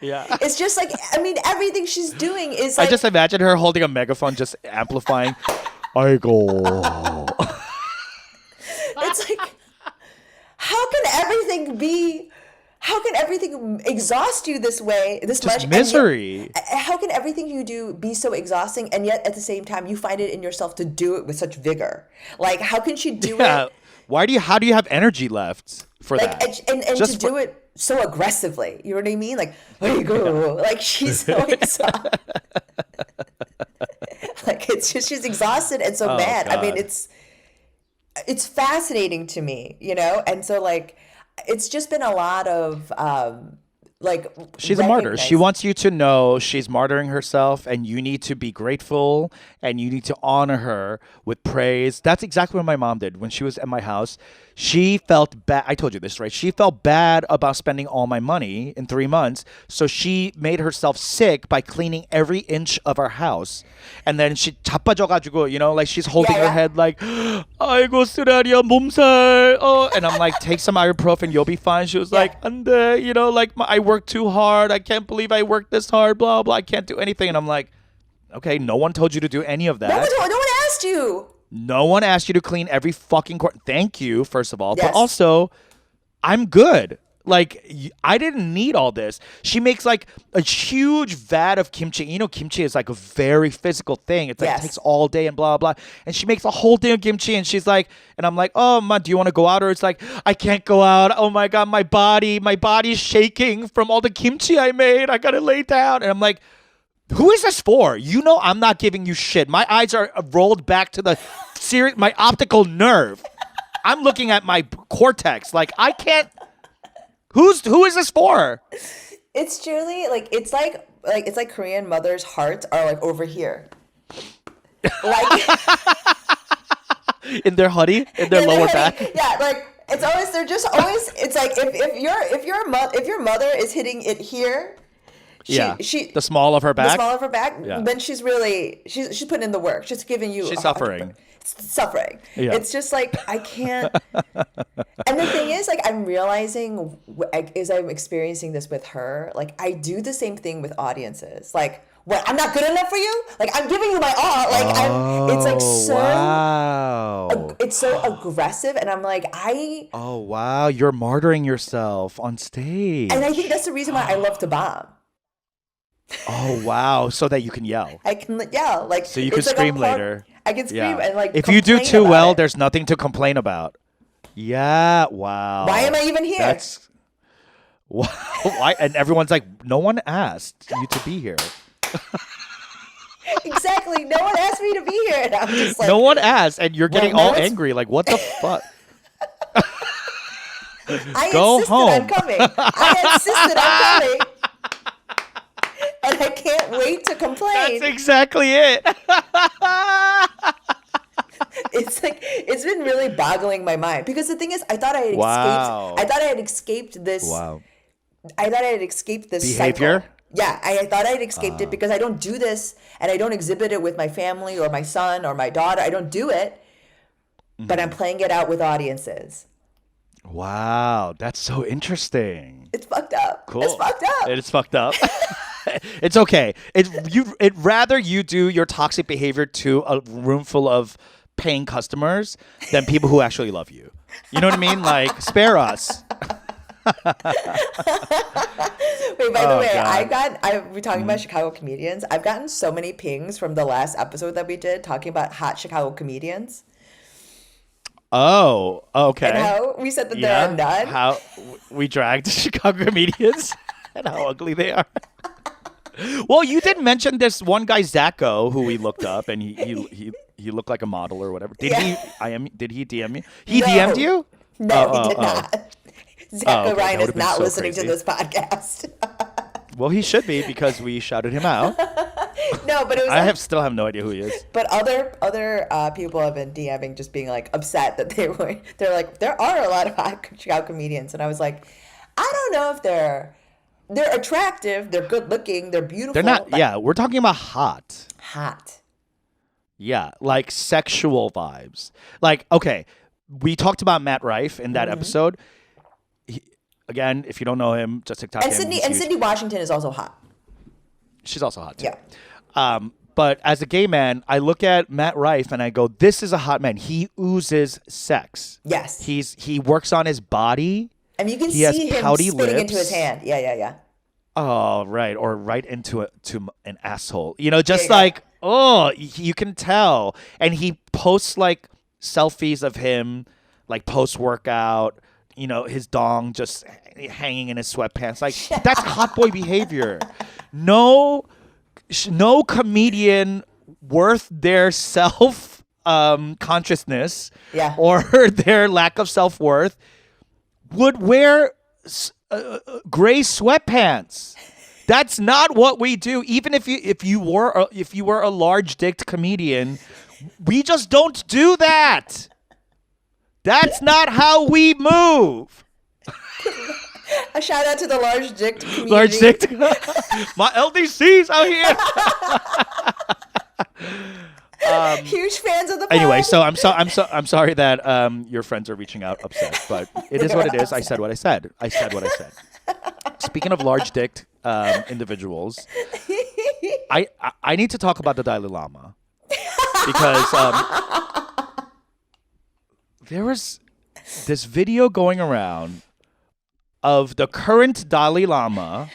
Yeah. it's just like I mean everything she's doing is I like just imagine her holding a megaphone, just amplifying. Aigo. it's like how can everything exhaust you this way, this Just much? And misery. yet, how can everything you do be so exhausting, and yet at the same time you find it in yourself to do it with such vigor? Like, how can she do Yeah. it? How do you have energy left for Like, that? and Just to do it so aggressively. You know what I mean? Like, there you go. Like, she's so exhausted. Like, it's just she's exhausted and so mad. I mean, God. it's fascinating to me, you know? And so like it's just been a lot of like She's a martyr. She recognize- wants you to know she's martyring herself, and you need to be grateful and you need to honor her with praise. That's exactly what my mom did when she was at my house. She felt bad. I told you this, right? She felt bad about spending all my money in 3 months. So she made herself sick by cleaning every inch of our house. And then she 자빠져가지고, like she's holding Yeah, her yeah. head like, 아이고, 쓰라리야, 몸살. Oh, and I'm like, take some ibuprofen, you'll be fine. She was Yeah. like, 안 돼, like I worked too hard. I can't believe I worked this hard, blah, blah. I can't do anything. And I'm like, okay, no one told you to do any of that. No one asked you. No one asked you to clean every fucking corner. Thank you, first of all. Yes. But also, I'm good. Like, I didn't need all this. She makes like a huge vat of kimchi. Kimchi is like a very physical thing. It's like Yes. it takes all day and blah, blah. And she makes a whole thing of kimchi and she's like, and I'm like, oh, ma, do you want to go out? Or it's like, I can't go out. Oh my God, my body's shaking from all the kimchi I made. I got to lay down. And I'm like, who is this for? I'm not giving you shit. My eyes are rolled back to my optical nerve. I'm looking at my cortex. Like, I can't. Who is this for? It's truly like it's like Korean mothers' hearts are like over here. Like In their hoodie, in their lower back. Yeah, like they're just always it's like if your mother is hitting it here, she the small of her back. the small of her back, Yeah. then she's putting in the work. She's giving you She's suffering. Suffering. Yeah. It's just like I can't. And the thing is, like, I'm realizing as I'm experiencing this with her, like I do the same thing with audiences. Like, what? I'm not good enough for you? Like, I'm giving you my all. Like, it's like so. Wow. It's so aggressive, and I'm like, Oh wow, you're martyring yourself on stage. And I think that's the reason why I love to bomb. Oh wow, so that you can yell. I can yell, like, So you can it's like scream a part- later. I can scream Yeah. and like. If you do complain too about well, it. there's nothing to complain about. Yeah, wow. Why am I even here? That's why, and everyone's like, no one asked you to be here. Exactly. No one asked me to be here, and I'm just like, No one asked, and you're getting Well, all now it's- angry. Like, what the fuck? I Go insisted home. I'm coming. I insisted I'm coming. And I can't wait to complain. That's exactly it. It's like it's been really boggling my mind because the thing is, I thought I had Wow. escaped. I thought I had escaped this. Wow. I thought I had escaped this Behavior? cycle. Yeah, I thought I had escaped it because I don't do this and I don't exhibit it with my family or my son or my daughter. I don't do it, but I'm playing it out with audiences. Wow, that's so interesting. It's fucked up. Cool. It's fucked up. It's fucked up. It's okay. It rather you do your toxic behavior to a room full of paying customers than people who actually love you. You know what I mean? Like, spare us. Wait, by the way, God. we're talking about Chicago comedians. I've gotten so many pings from the last episode that we did talking about hot Chicago comedians. Oh, okay. And how we said that there are none. How we dragged Chicago comedians and how ugly they are. Well, you did mention this one guy, Zacho, who we looked up, and he looked like a model or whatever. Did he DM me? He No. DM'd you? No, Oh, he did oh, not. Zach Oh, okay. O'Ryan That is would've been not so listening to crazy. this podcast. Well, he should be because we shouted him out. No, but it was. I still have no idea who he is. But other people have been DMing, just being like upset that they're like there are a lot of hot Chicago comedians, and I was like, I don't know if they're attractive, they're good looking, they're beautiful. They're not. but Yeah, we're talking about hot. hot. Yeah, like sexual vibes. Like, okay, we talked about Matt Rife in Mm-hmm. that episode. Again, if you don't know him, just TikTok And him. He's huge. Sydney Washington is also hot. She's also hot too. Yeah. But as a gay man, I look at Matt Rife and I go, "This is a hot man. He oozes sex. Yes. He works on his body. And you can he has see him pouty spitting into lips. his hand. Yeah. Oh, right, or right into an asshole. You know, just you go. like you can tell. And he posts like selfies of him, like post workout. You know, his dong just hanging in his sweatpants. Like that's hot boy behavior. No comedian worth their self consciousness Yeah. or their lack of self worth would wear gray sweatpants. That's not what we do. Even if you were a large dicked comedian, we just don't do that. That's not how we move. A shout out to the large dick community. Large dick. My LDC's out here. Huge fans of the pod. Anyway, so I'm sorry that your friends are reaching out upset, but it is what it is. I said what I said. I said what I said. Speaking of large dicked individuals, I need to talk about the Dalai Lama because there was this video going around of the current Dalai Lama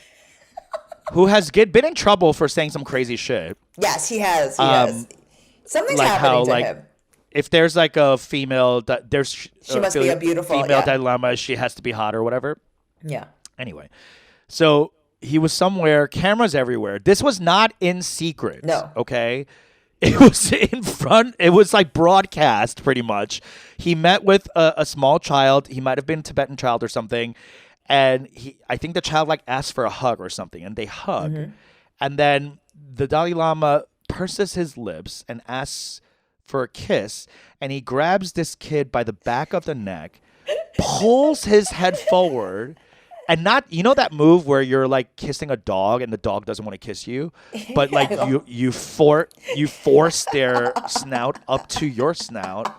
who has been in trouble for saying some crazy shit. Yes, he has. He has. Something's Like happening how, to like, him. if there's like a female, there's She must be a beautiful female Dalai Lama. She has to be hot or whatever. Yeah. Anyway, so he was somewhere, cameras everywhere. This was not in secret. No. Okay. It was in front. It was like broadcast pretty much. He met with a small child. He might have been a Tibetan child or something. And I think the child like asked for a hug or something, and they hug. Mm-hmm. And then the Dalai Lama purses his lips and asks for a kiss. And he grabs this kid by the back of the neck, pulls his head forward, and not, you know that move where you're like kissing a dog and the dog doesn't want to kiss you, but like you force their snout up to your snout,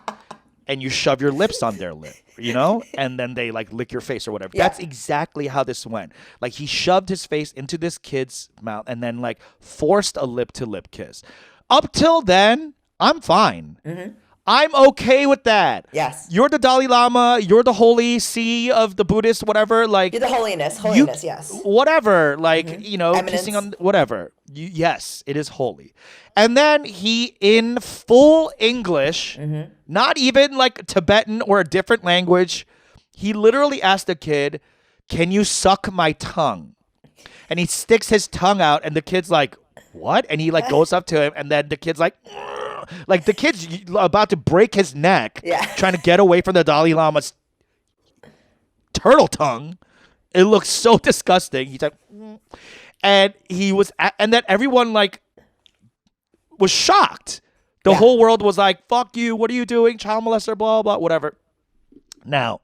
and you shove your lips on their lip, you know, and then they like lick your face or whatever. Yeah. That's exactly how this went. Like he shoved his face into this kid's mouth and then like forced a lip to lip kiss. Up till then, I'm fine. Mm-hmm. I'm okay with that. Yes. You're the Dalai Lama. You're the holy see of the Buddhist, whatever. Like You're the holiness, yes. Whatever. Like, you know, Eminence. kissing on whatever. Yes, it is holy. And then he, in full English, not even like Tibetan or a different language, he literally asked the kid, "Can you suck my tongue?" And he sticks his tongue out, and the kid's like, "What?" And he like goes up to him, and then the kid's like, like the kid's about to break his neck, trying to get away from the Dalai Lama's turtle tongue. It looks so disgusting. He's like, and he was, and then everyone like was shocked. The whole world was like, "Fuck you! What are you doing, child molester?" Blah blah, whatever. Now,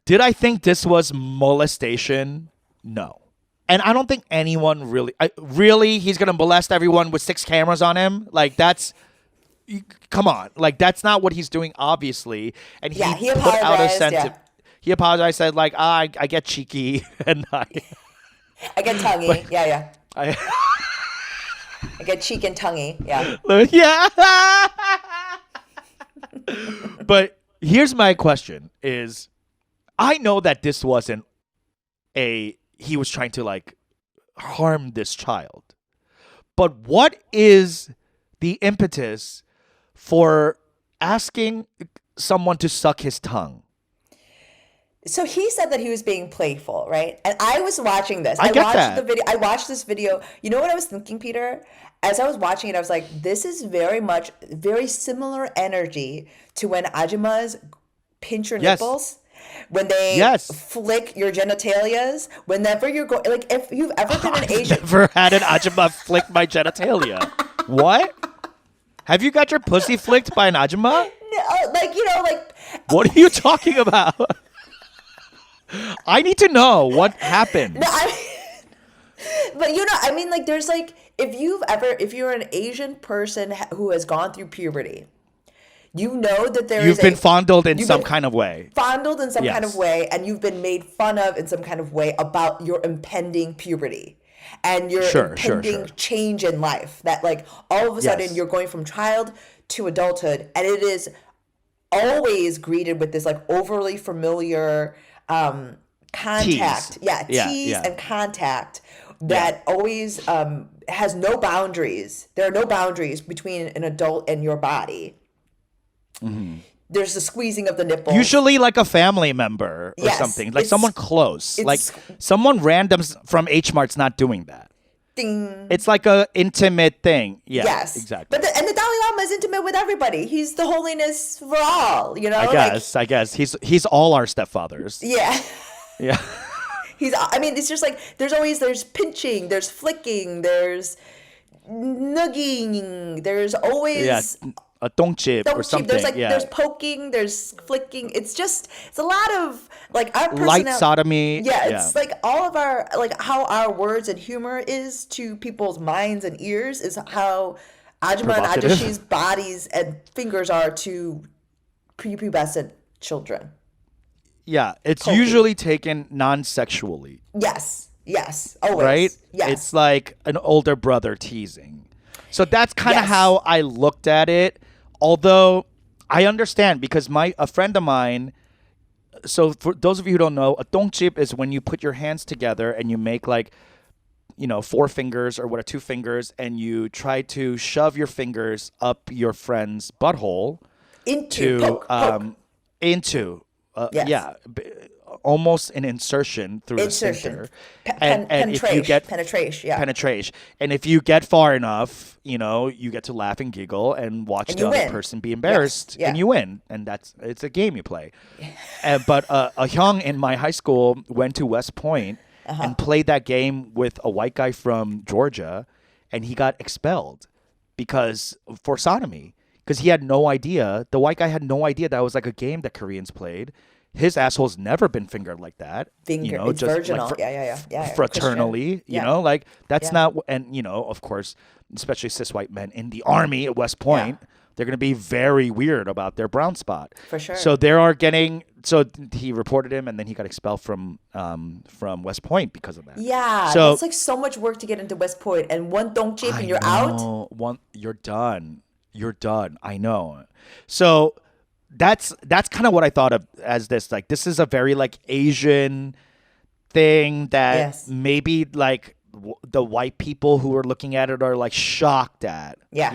did I think this was molestation? No. And I don't think anyone really, he's going to molest everyone with 6 cameras on him. Like, that's, come on. Like, that's not what he's doing, obviously. And he put out a sentence. He apologized, said, like, I get cheeky. And I get tonguey. I get cheek and tonguey. Yeah. Yeah. But here's my question is, I know that this wasn't he was trying to like harm this child. But what is the impetus for asking someone to suck his tongue? So he said that he was being playful, right? And I was watching this. I watched the video. I watched this video. You know what I was thinking, Peter? As I was watching it, I was like, this is very similar energy to when Ajumas pinch your nipples. When they flick your genitalias, whenever you're going, like if you've ever been an Asian, never had an Ajumma flick my genitalia. What? Have you got your pussy flicked by an Ajumma? No, like What are you talking about? I need to know what happened. No, but like there's like if you're an Asian person who has gone through puberty. You know that you've been fondled in some kind of way. Fondled in some kind of way, and you've been made fun of in some kind of way about your impending puberty and your impending change in life. That like all of a sudden you're going from child to adulthood, and it is always greeted with this like overly familiar contact. Tease and contact that always has no boundaries. There are no boundaries between an adult and your body. Mm-hmm. There's the squeezing of the nipples. Usually like a family member or something. Like someone close. Like someone random from H Mart's not doing that. Ding. It's like a intimate thing. Yeah, yes. Exactly. But the Dalai Lama is intimate with everybody. He's the holiness for all, you know? I guess. He's all our stepfathers. Yeah. Yeah. It's just like there's pinching, there's flicking, there's nugging, there's always a 똥집 or Don't cheap. There's something. like there's Yeah, poking, there's flicking. It's a lot of like our light personality. sodomy. Yeah, Yeah, it's like all of our like how our words and humor is to people's minds and ears is how Ajuma and provocative. Ajashi's bodies and fingers are to prepubescent children. Yeah, it's Poking. usually taken non-sexually, Yes. Yes. right? Always. It's Yes. like an older brother teasing. So that's kind of Yes. how I looked at it. Although I understand because my a friend of mine. So for those of you who don't know, a 똥집 is when you put your hands together and you make like four fingers or what are two fingers, and you try to shove your fingers up your friend's butthole Into to poke, poke. into Yes. almost an insertion through the Insertion. sphincter, and if you Penetration. get Penetration. Yeah. penetration, and if you get far enough, you get to laugh and giggle and watch And the you other win. person be Yes. embarrassed, and Yeah. you win, and it's a game you play. But a young in my high school went to West Point and played that game with a white guy from Georgia, and he got expelled because for sodomy. Because he had no idea. The white guy had no idea that was like a game that Koreans played. His asshole's never been fingered like that. Finger. It's Just virginal. like Yeah. Yeah. Yeah. Yeah. Yeah. fraternally. Christian. Yeah. Like that's Yeah. not. And of course, especially cis white men in the army at West Point, Yeah. they're going to be very weird about their brown spot. For sure. So they are getting. So he reported him, and then he got expelled from West Point because of that. Yeah, So that's like so much work to get into West Point, and one don't chip and you're out. You're done. You're done. I know. So that's kind of what I thought of as this. Like this is a very like Asian thing that Yes. maybe like the white people who are looking at it are like shocked at. Yeah.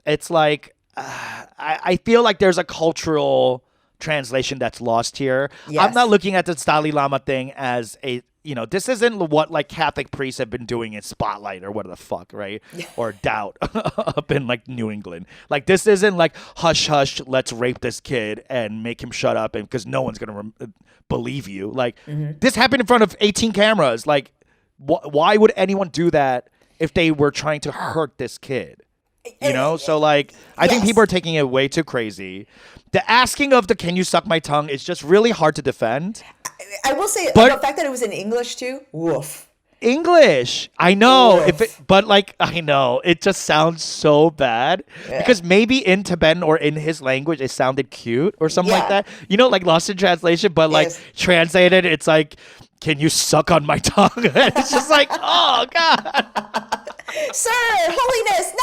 It's like I feel like there's a cultural translation that's lost here. I'm Yes. not looking at the Dalai Lama thing as a this isn't what like Catholic priests have been doing in Spotlight or what the fuck, right? Or Doubt up in like New England. Like this isn't like hush hush, let's rape this kid and make him shut up, and because no one's gonna believe you. Like this happened in front of 18 cameras. Like why would anyone do that if they were trying to hurt this kid? So like I think Yes. people are taking it way too crazy. The asking of the "can you suck my tongue" is just really hard to defend. I will say But- the fact that it was in English too. Woof. English, I know. Oof. But like I know it just sounds so bad because maybe in Tibetan or in his language it sounded cute or something like Yeah. that. Like lost in translation, but like Yes. translated, it's like, "Can you suck on my tongue?" It's just like, oh god, Sir, holiness,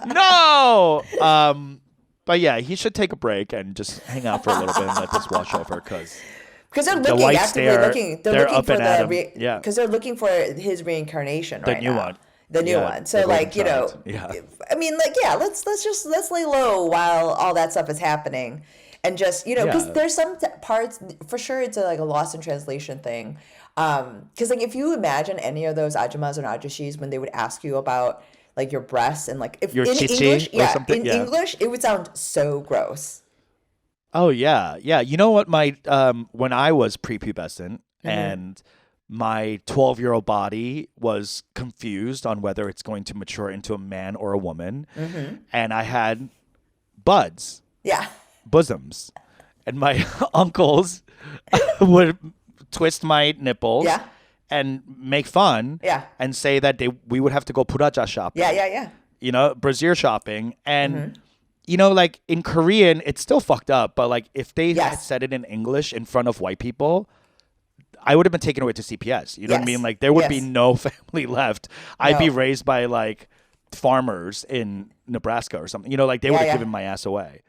no. no. But yeah, he should take a break and just hang out for a little bit and let this wash over because. Because they're The looking whites actively there, looking. They're they're looking up for and at the him. Yeah. because they're looking for his reincarnation right new now. one. The new Yeah, one. So the like golden child. Yeah. I mean like let's lay low while all that stuff is happening, and just because Yeah. there's some parts for sure it's like a lost in translation thing. Because like if you imagine any of those ajumas and ajashis when they would ask you about like your breasts and like if Your in chichi English, or something, in yeah. English it would sound so gross. Oh yeah, yeah. You know what? My when I was prepubescent Mm-hmm. and my 12-year-old body was confused on whether it's going to mature into a man or a woman, and I had buds, Yeah. bosoms, and my uncles would twist my nipples Yeah. and make fun, Yeah. and say that we would have to go puraja shopping. Yeah. Brassiere shopping. And, Mm-hmm. like in Korean, it's still fucked up. But like if they had Yes. said it in English in front of white people, I would have been taken away to CPS. You know what I Yes. mean? Like there would be Yes. no family left. I'd be No. raised by like farmers in Nebraska or something. Like they Yeah, would have yeah. given my ass away.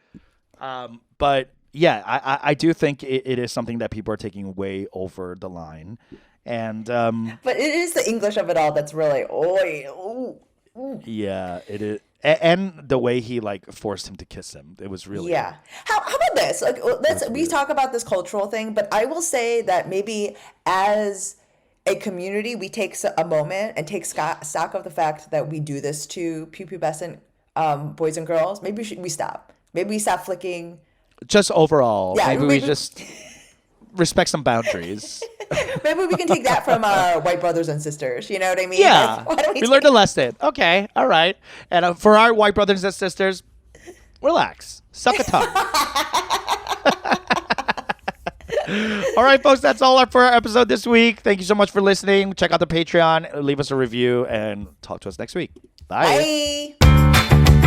But yeah, I do think it is something that people are taking way over the line. And But it is the English of it all that's really ooh. yeah, it is. And the way he like forced him to kiss him, it was really Yeah. How about this? Like, we talk about this cultural thing, but I will say that maybe as a community, we take a moment and take stock of the fact that we do this to prepubescent boys and girls. Maybe we stop. Maybe we stop flicking. just overall. Yeah, maybe we maybe- just respect some boundaries. Maybe we can take that from our white brothers and sisters. You know what I mean? Yeah, Why don't we take learned a lesson. Okay, all right. And for our white brothers and sisters, relax, suck a tongue. All right, folks, that's all for our episode this week. Thank you so much for listening. Check out the Patreon, leave us a review, and talk to us next week. Bye. Bye.